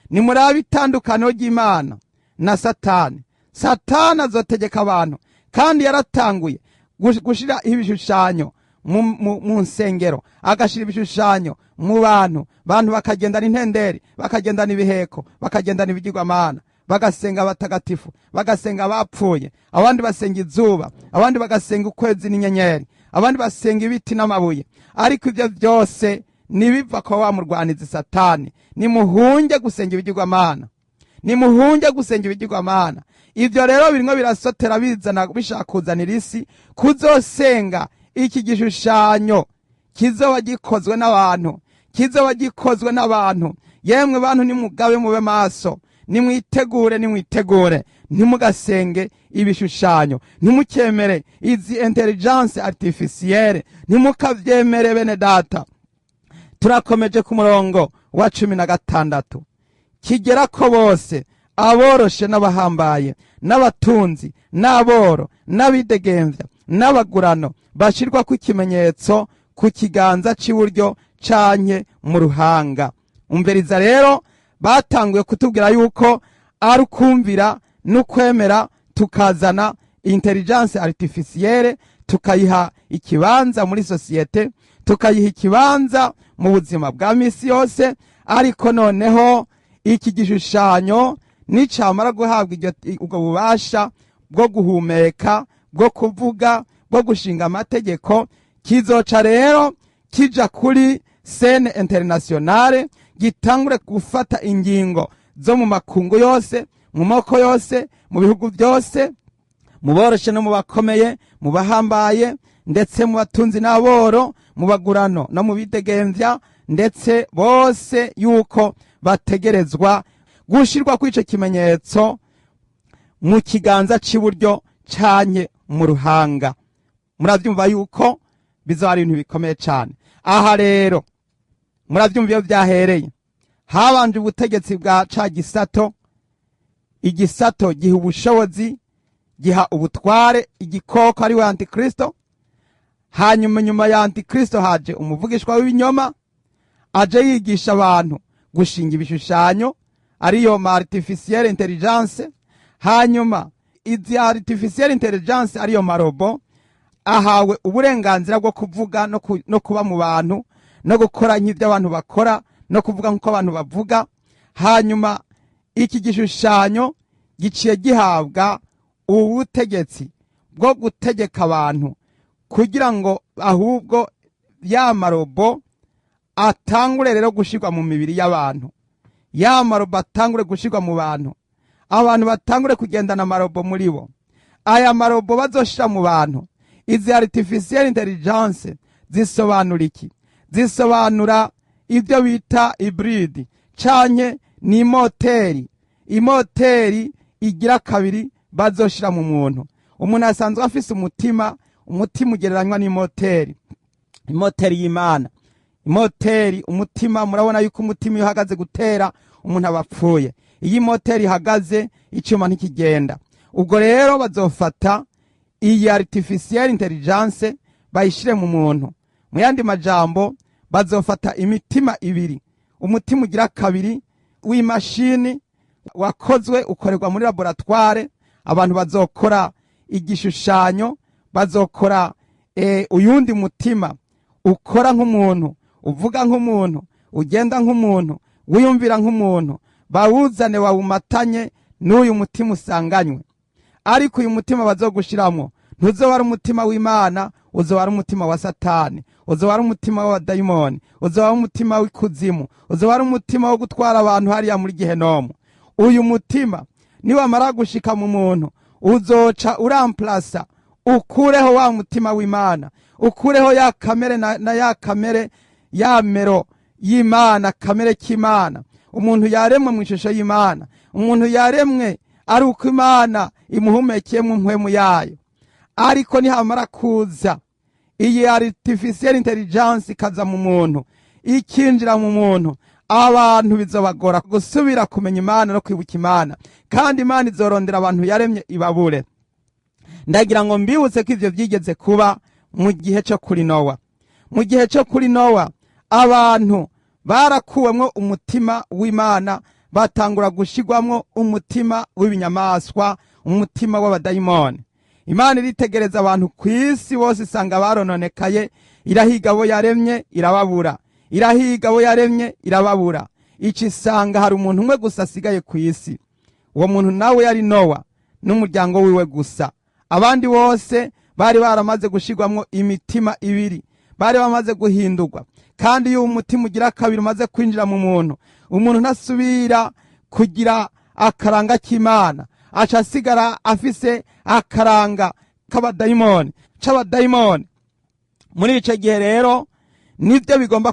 Nimurabe itandukano ry'Imana na Satani. Satani azotegeka abantu, kandi yaratanguye gushira ibishushanyo mu nsengero, agashira ibishushanyo mu bantu bakagendana intenderi, bakagendana ibiheko, bakagendana ibigirwamana, bagasenga abatagatifu, bagasenga abapfuye, abandi basenga izuba, abandi bagasenga ukwezi n'inyenyeri, abandi basenga ibiti n'amabuye. Ariko ibyo byose nibiva kwa wa murwanizi Satani. Nimuhunge gusenga ibigirwamana, nimuhunge gusenga ibigirwamana. Ivyo rero birimwo birasotera bizana bishaka kuzanira isi kuzosenga iki gishushanyo kizoba gikozwe n'abantu, kizoba gikozwe n'abantu. Yemwe bantu nimugabe mube maso, nimwitegure, nimwitegure, ntimugasenge ibishushanyo, ntimukemere izi intelligence artificielle, ntimukavyemere bene data. Turakomeje ku murongo wa 16. Kigera ko bose, aboroshe n'abahambaye n'abatunzi n'aboro n'abidegemvya n'abagurano bashirwa ku ikimenyetso ku kiganza cy'iburyo canke mu ruhanga. Umviriza rero, batanguye kutubwira yuko ari ukumvira n'ukwemera tukazana intelligence artificielle tukayiha ikibanza muri sosiyete, tukayiha ikibanza mu buzima bwa misi yose. Ariko noneho iki gishushanyo nicamara guhabwa ubwo bubasha bwo guhumeka, bwo kuvuga, bwo gushinga amategeko, kizoca rero kija kuri scene internationale, gitangure gufata ingingo zo mu makungu yose, mu moko yose, mu bihugu byose, mu boroshe no mu bakomeye, mu bahambaye, ndetse mu batunzi n'aboro, mu bagurano no mu bidegemvya, ndetse bose yuko bategerezwa gushirwa kuri ico kimenyetso mu kiganza cy'iburyo canke mu ruhanga. Muravyumva yuko bizoba ari ibintu bikomeye cyane. Aha rero muravyumva iyo byahereye, habanje ubutegetsi bwa ca gisato. Igisato giha ubushobozi, giha ubutware igikoko ari we Antikristo. Hanyuma nyuma ya Antikristo haje umuvugishwa w'ibinyoma, aje yigisha abantu gushinga ibishushanyo ariyo artificielle intelligence. Hanyuma izi artificielle intelligence ariyo marobo ahawe uburenganzira bwo kuvuga no kuba mu bantu, no gukora nk'ibyo abantu bakora, no kuvuga nk'uko abantu bavuga. Hanyuma iki gishushanyo giciye gihabwa ubutegetsi bwo gutegeka abantu, kugira ngo ahubwo ya marobo atangure rero gushirwa mu mibiri y'abantu, ya marobo atangure gushirwa mu bantu, abantu batangure kugendana marobo muri bo. Aya marobo bazoshira mu bantu, izi artificielle intelligence zisobanura iki? Zisobanura ibyo bita hybride canke ni imoteri igira kabiri bazoshira mu muntu. Umuntu asanzwe afise umutima ugereranywa n'imoteri y'Imana. Umutima, murabona yuko umutima iyo uhagaze gutera umuntu abapfuye. Iyi moteri ihagaze icyuma ntikigenda. Ubwo rero bazofata iyi artificielle intelligence bayishire mu muntu. Mu yandi majambo, bazofata imitima ibiri, umutima ugira kabiri w'imashini wakozwe ukorerwa muri laboratoire. Abantu bazokora igishushanyo, bazokora uyundi mutima ukora nk'umuntu, uvuga nk'umuntu, ugenda nk'umuntu, wiyumvira nk'umuntu, bawuzane wawumatanye n'uyu mutima usanganywe. Ariko uyu mutima bazogushiramo ntuzoba ari umutima w'Imana, uzoba ari umutima wa Satani, uzoba ari umutima w'abadayimoni, uzoba ari umutima w'ikuzimu, uzoba ari umutima wo gutwara abantu hariya muri Gehenomu. Uyu mutima niwamara gushika mu muntu, uzoca uramplasa, ukureho wa mutima w'Imana, ukureho ya kamere na ya kamere ya mero y'Imana, kamere k'Imana. Umuntu yaremwe mu ishusho y'Imana, umuntu yaremwe ari uko Imana imuhumekeyemo impwemu yayo. Ariko nihamara kuza iyi artificielle intelligence ikaza mu muntu, ikinjira mu muntu, abantu bizobagora gusubira kumenya Imana no kwibuka Imana, kandi Imana izorondera abantu yaremye ibabure. Ndagira ngo mbibutse ko ivyo byigeze kuba mu gihe cyo kuri Nowa. Mu gihe cyo kuri Nowa, abantu barakuwemwo umutima w'Imana, batangura gushigwamwo umutima w'ibinyamaswa, umutima w'abadayimoni. Imana iritegereza abantu kw'isi bose, isanga barononekaye, irahiga abo yaremye irababura, irahiga abo yaremye irababura. Icisanga hari umuntu umwe gusa asigaye kw'isi. Uwo muntu nawe yari Nowa n'umuryango wiwe gusa. Abandi bose bari baramaze gushigwamwo imitima ibiri, bari bamaze guhindurwa. Kandi iyo umutima ugira kabiri umaze kwinjira mu muntu, umuntu ntasubira kugira akaranga k'Imana, aca asigara afise akaranga c'abadayimoni. Muri ico gihe rero nivyo bigomba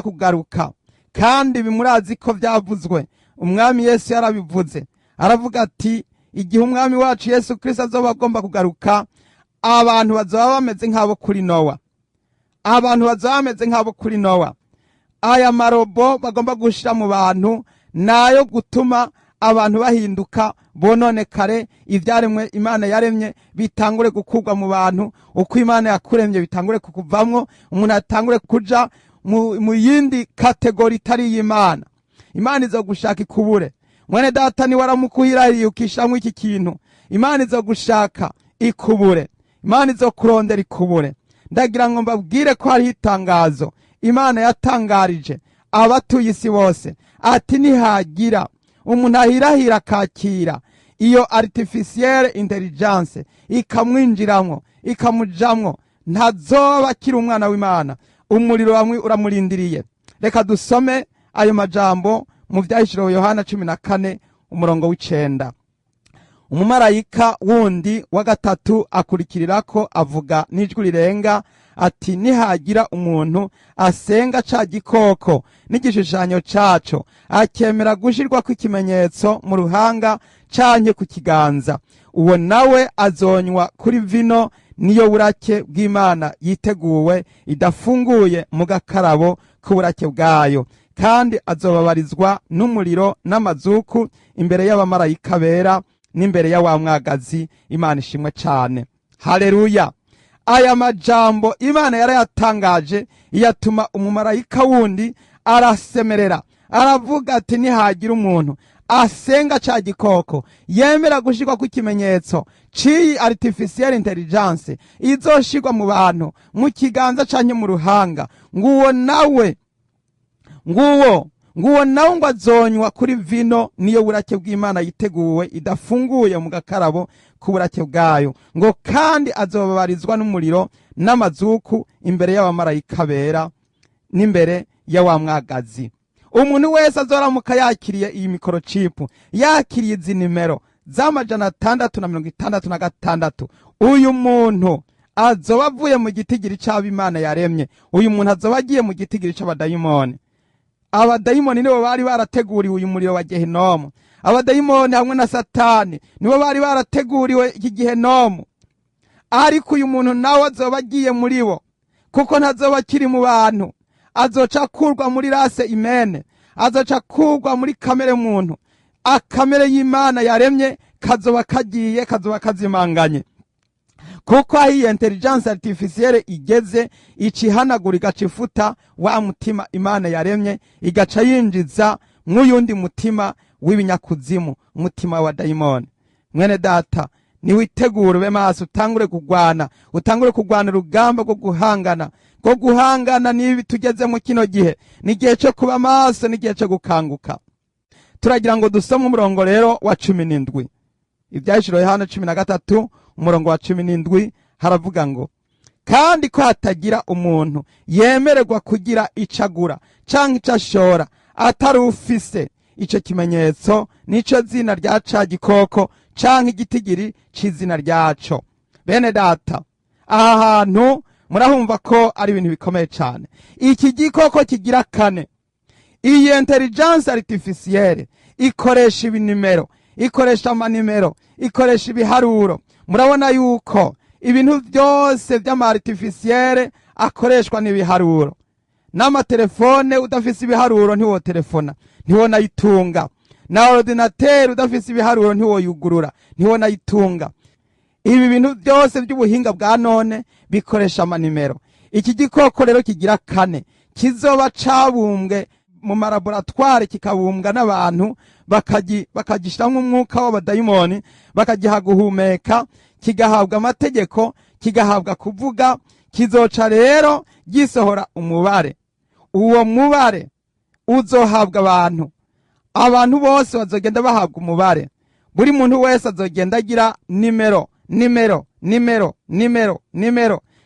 kugaruka, kandi bimurazi ko vyavuzwe. Umwami Yesu yarabivuze, aravuga ati igihe umwami wacu Yesu Kristo azoba agomba kugaruka, abantu bazoba bameze nk'abo kuri Nowa. Aya marobo bagomba gushira mu bantu nayo gutuma abantu bahinduka bononekare, ivyaremwe Imana yaremye bitangure gukurwa mu bantu, uko Imana yakuremye bitangure kukuvamwo, umuntu atangure kuja mu yindi kategori itari y'Imana. Imana izogushaka ikubure. Mwene data ni waramukuhirahiriye ukishamwe iki kintu, Imana izogushaka ikubure, Imana izokurondera ikubure. Ndagira ngo mbabwire ko hari itangazo Imana yatangarije abatuye isi bose, ati nihagira umuntu ahirahira akakira iyo artificielle intelligence ikamwinjiramwo ikamujamwo, ntazoba akiri umwana w'Imana, umuriro wamwe uramurindiriye. Reka dusome ayo majambo mu Vyahishuriwe Yohana 14 umurongo w'9. Umumarayika wundi wa gatatu akurikirirako avuga n'ijwi rirenga ati nihagira umuntu asenga ca gikoko n'igishushanyo caco, akemera gushirwa kw'ikimenyetso mu ruhanga canke ku kiganza, uwo nawe azonywa kuri vino niyo burake bw'Imana yiteguwe idafunguye mu gakarabo k'uburake bwayo, kandi azobabarizwa n'umuriro n'amazuku imbere y'abamarayika bera n'imbere ya wa mwagazi. Imana ishimwe cane. Haleluya. Aya majambo Imana yarayatangaje, yatuma umumarayika wundi arasemerera aravuga ati nihagira umuntu asenga ca gikoko yemera gushirwa kw'ikimenyetso ciyi artificielle intelligence izoshirwa mu bantu mu kiganza canke mu ruhanga, nguwo nawe ngo azonywa kuri vino niyo burake bw'Imana yiteguwe idafunguye mu gakarabo k'uburake bwayo, ngo kandi azobabarizwa n'umuriro n'amazuku imbere y'abamarayika bera n'imbere ya wa mwagazi. Umuntu wese azoramuka yakiriye iyi microchip, yakiriye izi nimero z'666, uyu muntu azoba avuye mu gitigiri c'ab'Imana yaremye, uyu muntu azoba agiye mu gitigiri c'abadayimoni. Abadayimoni nibo bari barateguriwe uyu muriro wa Gehinomu. Abadayimoni hamwe na Satani nibo bari barateguriwe iki Gehinomu, ariko uyu muntu nawe azoba agiye muri bo, kuko ntazoba kiri mu bantu, azoca kurwa muri rase imene, azoca kurwa muri kamere muntu, akamere y'Imana yaremye kazoba kagiye, kazoba kazimanganye. Kuko aho iyi intelligence artificielle igeze icihanagura igacifuta wa mutima Imana yaremye, igaca yinjiza mw'uyundi mutima w'ibinyakuzimu, umutima wa dayimoni. Mwene data niwitegure be maso, utangure kugwana urugamba rwo guhangana n'ibi tugeze mu kino gihe. Ni igihe cyo kuba maso, ni igihe cyo gukanguka. Turagira ngo dusome umurongo rero wa 17. Ivyahishuriwe Yohana 13 umurongo wa 17 haravuga ngo, kandi ko hatagira umuntu yemererwa kugira icagura canke icashora atari ufise ico kimenyetso nico zina rya ca gikoko canke igitigiri c'izina ryaco. Bene data, aha hantu murahumva ko ari ibintu bikomeye cane. Iki gikoko kigira kane, iyi intelligence artificielle ikoresha ibinimero, ikoresha amanimero, ikoresha ibiharuro. Murabona yuko ibintu byose by'ama artificielle akoreshwa n'ibiharuro. N'amatelefone udafise ibiharuro ntiwo telefona, ntiwo nayitunga. Na ordinateur udafise ibiharuro ntiwo yugurura, ntiwo nayitunga. Ibi bintu byose by'ubuhinga bwa none bikoresha amanimero. Iki gikoko rero kigira kane, kizoba cabumbwe mu malaboratoire, kikabumbwa n'abantu bakagishiramwo umwuka w'abadayimoni, bakagiha guhumeka, kigahabwa amategeko, kigahabwa kuvuga. Kizoca rero gisohora umubare, uwo mubare uzohabwa abantu bose bazogenda bahabwa umubare. Buri muntu wese azogenda agira nimero.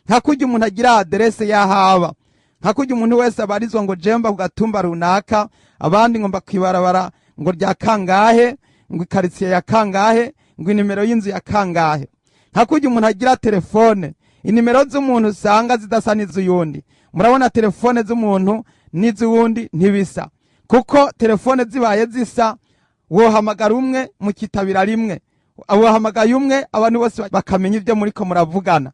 Nka kurya umuntu agira adresse yahaba, nka kurya umuntu wese abarizwa ngo jemba ku gatumba runaka, abandi ngo mba kwibarabara ngo rya kangahe, ngo ikaritsiye ya kangahe, ngo inimero y'inzu ya kangahe. Nka kurya umuntu agira telefone, inimero z'umuntu usanga zidasa n'iz'uyundi. Murabona telefone z'umuntu n'iz'uwundi ntibisa, kuko telefone zibaye zisa wohamagara umwe mukitabira rimwe, wohamagaye umwe abantu bose bakamenya ibyo muriko muravugana.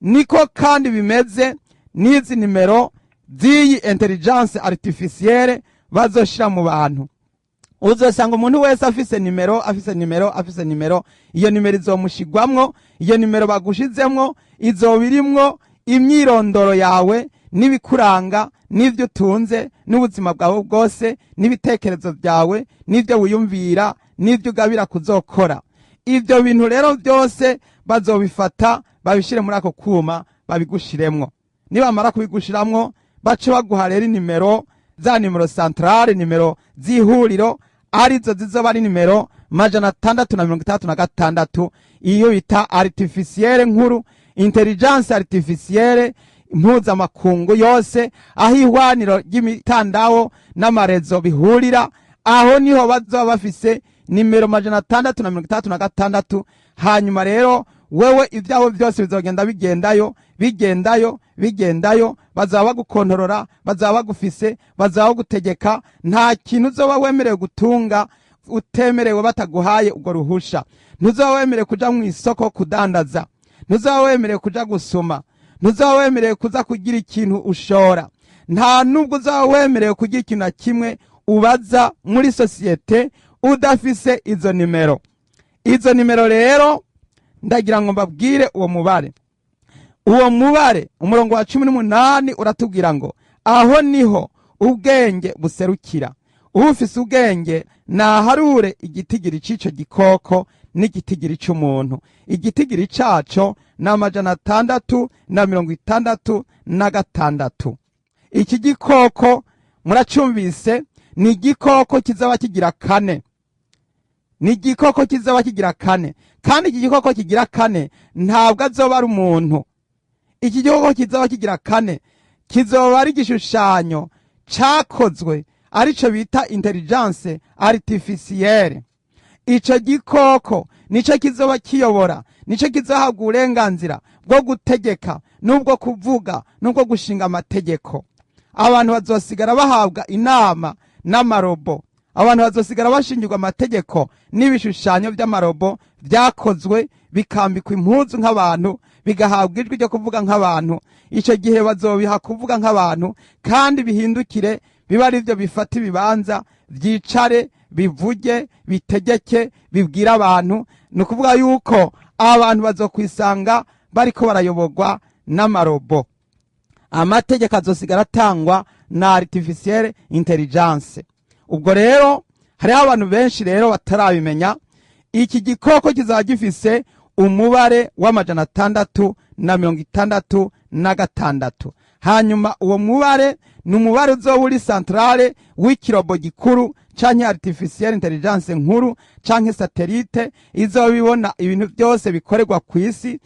Niko kandi bimeze n'izi nimero z'iyi intelligence artificielle bazoshira mu bantu. uzosanga umuntu wese afise nimero, iyo nimero izomushigwamwo, iyo nimero bagushizemwo izoba irimwo imyirondoro yawe n'ibikuranga n'ivyo utunze n'ubuzima bwawe bwose n'ibitekerezo byawe n'ivyo wiyumvira n'ivyo ugabira kuzokora. Ivyo bintu rero byose bazobifata babishire muri ako kuma babigushiremwo. Nibamara kubigushiramwo bace baguha rero nimero, za nimero centrale, nimero z'ihuriro, arizo zizoba ari nimero 636, iyo bita artificielle nkuru, intelligence artificielle mpuzamakungu yose, aho ihwaniro ry'imitandao n'amarezo bihurira, aho niho bazoba bafise nimero 636. Hanyuma rero wewe ibyaho byose bizogenda bigendayo, bazaba bagukontorora, bazaba bagufise, bazaba bagutegeka. Nta kintu uzoba wemerewe gutunga utemerewe bataguhaye ubwo ruhusha. Ntuzoba wemerewe kuja mu isoko kudandaza, ntuzoba wemerewe kuja gusoma, ntuzoba wemerewe kuza kugira ikintu ushora, nta nubwo uzoba wemerewe kugira ikintu na kimwe ubaza muri sosiyete udafise izo nimero. Izo nimero rero ndagira ngo mbabwire uwo mubare umurongo wa 18 uratubwira ngo aho niho ubwenge buserukira. Ufise ubwenge naharure igitigiri c'ico gikoko n'igitigiri c'umuntu. Igitigiri caco na 666. Iki gikoko muracumvise, ni igikoko kizaba kigira kane. Kandi iki gikoko kigira kane ntabwo azoba ari umuntu. Iki gikoko kizaba kigira kane kizoba ari igishushanyo cakozwe, arico bita intelligence artificielle. Ico gikoko nico kizoba kiyobora, nico kizohabwa uburenganzira bwo gutegeka n'ubwo kuvuga n'ubwo gushinga amategeko. Abantu bazosigara bahabwa inama n'amarobo, abantu bazosigara bashingirwa amategeko n'ibishushanyo by'amarobo byakozwe, bikambikwa impuzu nk'abantu, bigahabwa ijwi ryo kuvuga nk'abantu. Ico gihe bazobiha kuvuga nk'abantu, kandi bihindukire biba ari byo bifata ibibanza, byicare, bivuge, bitegeke, bibwira abantu. Ni ukuvuga yuko abantu bazokwisanga bariko barayoborwa n'amarobo. Amategeko azosigara atangwa na artificielle intelligence. Ubwo rero hariho abantu benshi rero batarabimenya. Iki gikoko kizaba gifise umubare wa 666. Hanyuma uwo mubare ni umubare uzoba uri centrale w'ikirobo gikuru canke artificielle intelligence nkuru canke satellite izoba bibona ibintu byose bikorerwa ku isi.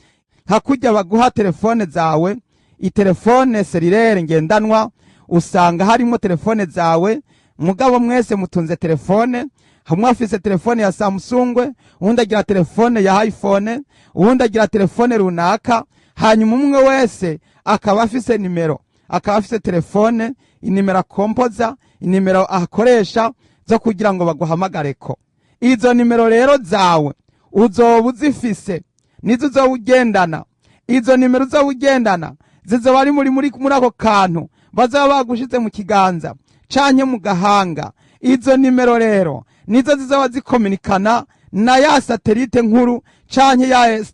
Hakujya baguha telefone zawe, itelefone cellulaire ngendanwa, usanga harimo telefone zawe. Mugabo mwese mutunze telefone, hamwe afise telefone ya Samsung, uwundi agira telefone ya iPhone, uwundi agira telefone runaka. Hanyuma umwe wese akaba afise nimero, akaba afise telefone, inimero akompoza, inimero akoresha zo kugira ngo baguhamagareko. Izo nimero rero zawe uzoba uzifise, nizo uzoba ugendana. Izo nimero uzoba ugendana zizoba ari muri ako kantu bazaba bagushize mu kiganza canke mu gahanga. Izo nimero rero nizo zizoba zikominikana na ya satellite nkuru canke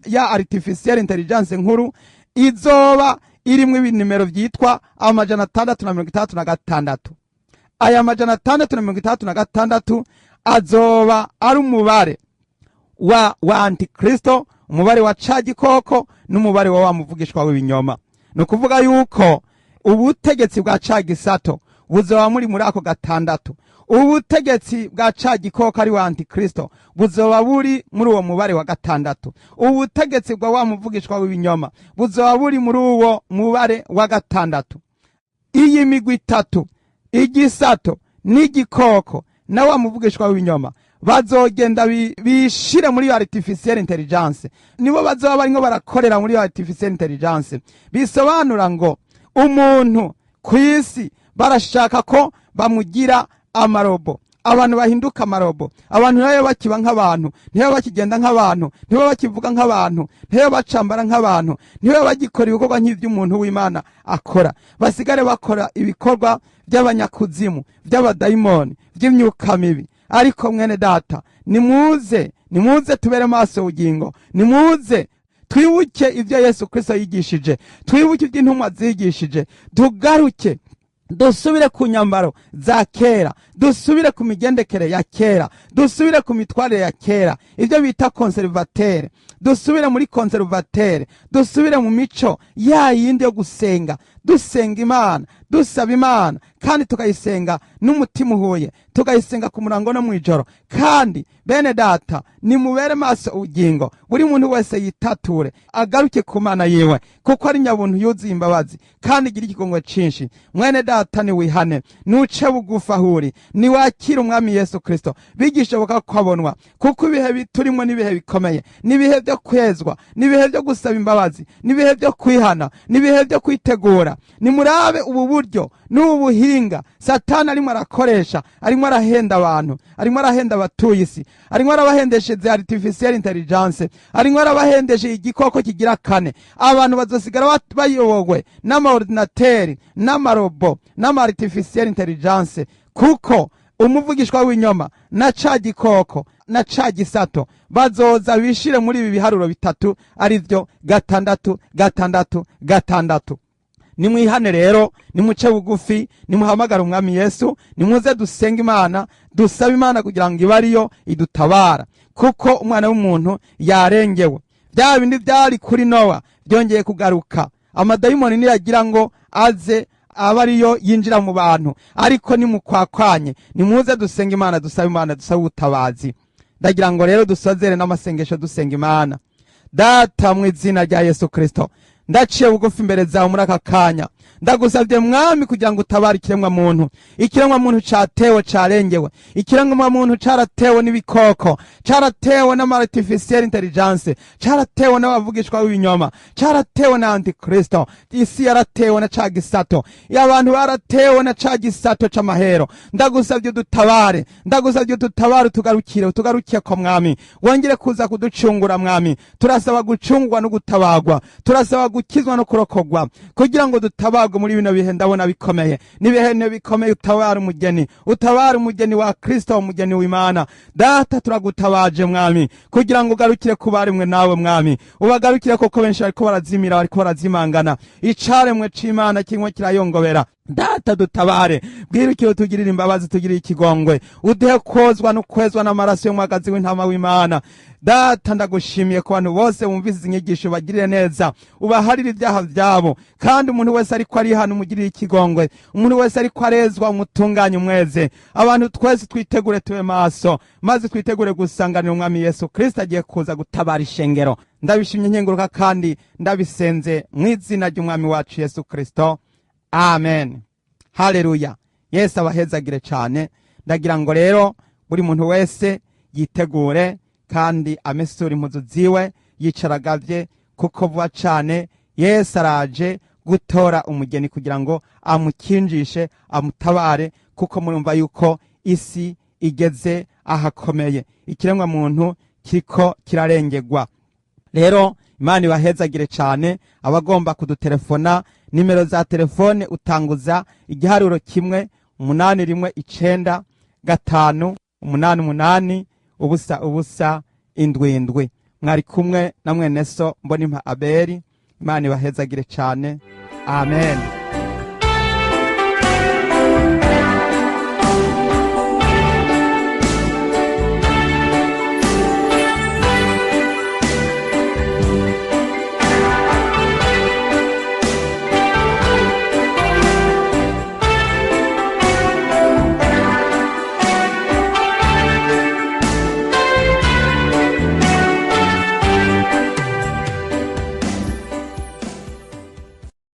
ya artificielle intelligence nkuru, izoba irimwe ibinimero vyitwa 666. Aya 666 azoba ari umubare wa Antikristo, umubare wa ca gikoko n'umubare wa muvugishwa w'ibinyoma. No kuvuga yuko ubutegetsi bwa ca gisato buzoba muri ako gatandatu. Ubutegetsi bwa ca gikoko ari wa Antikristo buzoba buri muri uwo mubare wa gatandatu. Ubutegetsi bwa wa muvugishwa w'ibinyoma buzoba buri muri uwo mubare wa gatandatu. Iyi migwi itatu, igisato n'igikoko na wa muvugishwa w'ibinyoma, bazogenda bishire muri artificielle intelligence. Nibo bazoba baringo barakorera muri artificielle intelligence. Bisobanura ngo umuntu kwisi barashaka ko bamugira amarobo, abantu bahinduka amarobo. Abantu nayo bakiba nk'abantu, niyo bakigenda nk'abantu, niyo bakivuga nk'abantu, niyo bacambara nk'abantu, niyo bagikora ibikorwa nk'ivy'umuntu w'Imana akora. Basigare bakora ibikorwa by'abanyakuzimu, by'abadayimoni, by'imyuka mibi. ariko mwene data nimuze tubere maso ubugingo, nimuze twibuke ibyo Yesu Kristo yigishije, twibuke ibyo intumwa zigishije, tugaruke dusubire ku nyambaro za kera, dusubire ku migendekere ya kera, dusubire ku mitwarire ya kera, ibyo bita konservatere, dusubire muri konservatere, dusubire mu mico ya yindi yo gusenga, dusenga Imana, dusaba Imana, kandi tukayisenga n'umutima uhuye, tukayisenga ku murango no mwijoro. Kandi bene data, nimubere maso ubugingo, buri muntu wese yitature agaruke ku Mana yiwe, kuko ari nyabuntu yuzuye imbabazi kandi igira ikigongwe cinshi. Mwene data, ni wihane, nuce bugufa huri, ni wakira umwami Yesu Kristo, bigishoboka kwabonwa, kuko ibihe turimo n'ibihe bikomeye, n'ibihe byo kwezwa, n'ibihe byo gusaba imbabazi, n'ibihe byo kwihana, n'ibihe byo kwitegura. Nimurabe ubu buryo n'ubu buhinga Satani arimo arakoresha, arimo arahenda abantu, arimo arahenda abatuye isi, arimo arabahendesheje artificial intelligence, arimo arabahendesheje igikoko kigira kane. Abantu bazosigara bayobogwe n'amaordinateri, n'amarobo, n'ama-artificial intelligence, kuko umuvugishwa w'inyoma na ca gikoko na ca gisato bazoza bishire muri ibi biharuro bitatu, arivyo 6 6 6. Nimwihane rero, nimuce bugufi, nimuhamagara umwami Yesu, nimuze dusenga Imana, dusaba Imana kugira ngo ibariyo idutabara, kuko umwana w'umuntu yarengewe. Bya bindi byari kuri Nowa byongeye kugaruka. Amadayimoni niyagira ngo aze abariyo yinjira mu bantu, ariko nimukwakwanye, nimuze dusenga Imana, dusaba Imana, dusaba ubutabazi. Ndagira ngo rero dusozere n'amasengesho dusenga Imana. Data, mu izina rya Yesu Kristo, ndaciye bugufi imbere zawe muri aka kanya, ndagusabye mwami kugira ngo utabare ikiremwa muntu. Ikiremwa muntu catewe, carengewe, ikiremwa muntu caratewe n'ibikoko, caratewe n'ama-artificial intelligence, caratewe n'abavugishwa w'ibinyoma, caratewe na antikristo. Isi yaratewe na ca gisato, abantu baratewe na ca gisato c'amahero. Ndagusabye udutabare, ndagusabye udutabare, tugarukiye ko mwami, wongere kuza kuducungura mwami. Turasaba gucungwa no gutabagwa, turasaba gukizwa no kurokogwa, kugira ngo dutabagwe muri bino bihe ndabona bikomeye. Nibihe bikomeye, utabara umugeni wa Kristo, umugeni w'Imana. Data, turagutabaje mwami, kugira ngo ugarukire ku baremwe nawe mwami, ubagarukire, kuko benshi bariko barazimira, bariko barazimangana. Icaremwe c'Imana kimwe kirayongobera. Data, dutabare, bwirukire, tugirire imbabazi, tugirire ikigongwe, udehe kozwa no kwezwa n'amaraso y'umwagazi w'intama w'Imana. Data, ndagushimiye ku bantu bose bumvise izi nyigisho, bagirire neza, ubaharire ibyaha byabo, kandi umuntu wese ariko arihana umugirire ikigongwe, umuntu wese ariko arezwa umutunganye umweze. Abantu twese twitegure, tube maso, maze twitegure gusanganira umwami Yesu Kristo agiye kuza gutabara ishengero. Ndabishimye nkenguruka kandi ndabisenze mu izina ry'umwami wacu Yesu Kristo. Amen. Haleluya. Yesu abahezagire cyane. Ndagira ngo rero buri muntu wese yitegure kandi amesura impuzu ziwe, yicaragavye, kuko vuba cyane Yesu araje gutora umugeni kugira ngo amukinjishe, amutabare, kuko murumva yuko isi igeze ahakomeye, ikiremwa muntu kiriko kirarengegwa. Rero Imana ibahezagire cyane. Abagomba kudutelefona, nimero za telefone utanguza 1-9-5-8-8-7. Mwari kumwe na mwene so Mbonimpa Abeli. Imana ibahezagire cyane. Amen.